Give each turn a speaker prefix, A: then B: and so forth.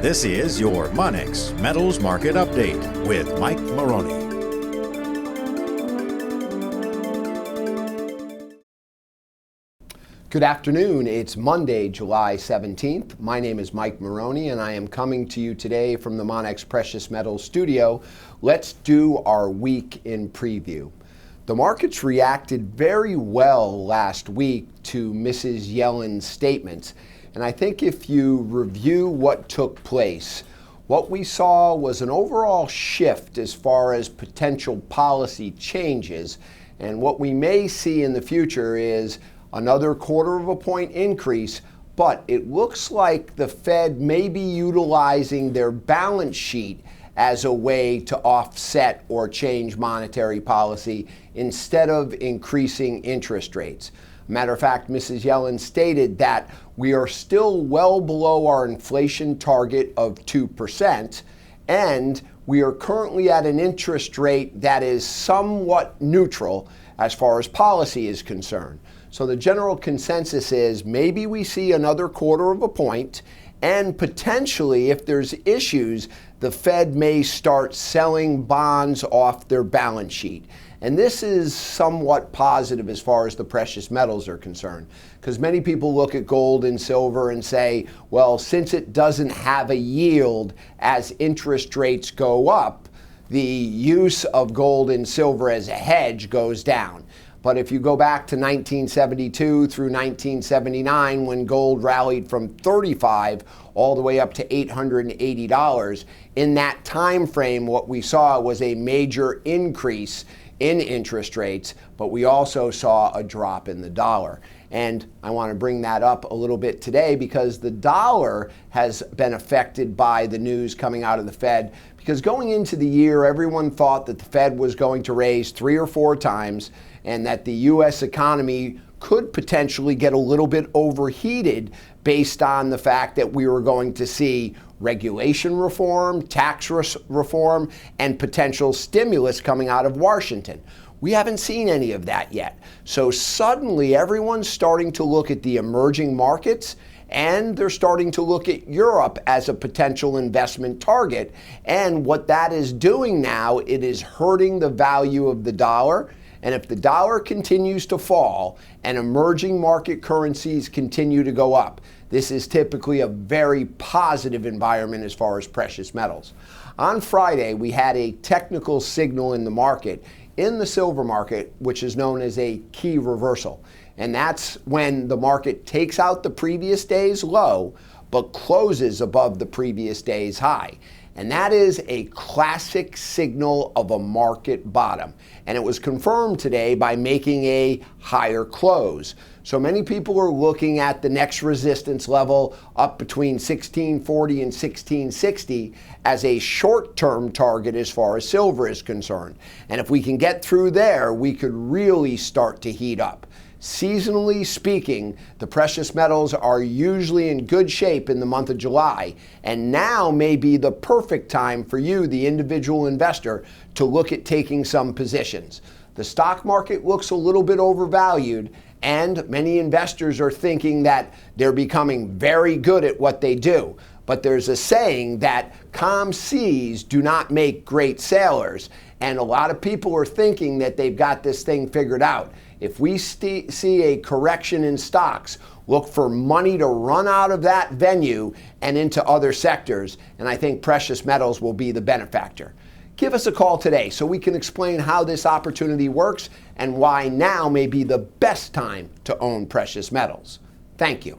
A: This is your Monex Metals Market Update with Mike Maroney.
B: Good afternoon. It's Monday, July 17th. My name is Mike Maroney, and I am coming to you today from the Monex Precious Metals studio. Let's do our week in preview. The markets reacted very well last week to Mrs. Yellen's statements. And I think if you review what took place, what we saw was an overall shift as far as potential policy changes. And what we may see in the future is another 1/4 point increase, but it looks like the Fed may be utilizing their balance sheet as a way to offset or change monetary policy instead of increasing interest rates. Matter of fact, Mrs. Yellen stated that we are still well below our inflation target of 2%, and we are currently at an interest rate that is somewhat neutral as far as policy is concerned. So the general consensus is maybe we see another 1/4 point, and potentially, if there's issues, the Fed may start selling bonds off their balance sheet. And this is somewhat positive as far as the precious metals are concerned, because many people look at gold and silver and say, well, since it doesn't have a yield as interest rates go up, the use of gold and silver as a hedge goes down. But if you go back to 1972 through 1979, when gold rallied from $35 all the way up to $880, in that time frame, what we saw was a major increase in interest rates, but we also saw a drop in the dollar. And I want to bring that up a little bit today because the dollar has been affected by the news coming out of the Fed, because going into the year, everyone thought that the Fed was going to raise 3 or 4 times and that the U.S. economy could potentially get a little bit overheated based on the fact that we were going to see regulation reform, tax reform, and potential stimulus coming out of Washington. We haven't seen any of that yet. So suddenly everyone's starting to look at the emerging markets, and they're starting to look at Europe as a potential investment target. And what that is doing now, it is hurting the value of the dollar. And if the dollar continues to fall and emerging market currencies continue to go up, this is typically a very positive environment as far as precious metals. On Friday, we had a technical signal in the market, in the silver market, which is known as a key reversal. And that's when the market takes out the previous day's low, but closes above the previous day's high. And that is a classic signal of a market bottom. And it was confirmed today by making a higher close. So many people are looking at the next resistance level up between 1640 and 1660 as a short-term target as far as silver is concerned. And if we can get through there, we could really start to heat up. Seasonally speaking, the precious metals are usually in good shape in the month of July, and now may be the perfect time for you, the individual investor, to look at taking some positions. The stock market looks a little bit overvalued, and many investors are thinking that they're becoming very good at what they do. But there's a saying that calm seas do not make great sailors, and a lot of people are thinking that they've got this thing figured out. If we see a correction in stocks, look for money to run out of that venue and into other sectors, and I think precious metals will be the benefactor. Give us a call today so we can explain how this opportunity works and why now may be the best time to own precious metals. Thank you.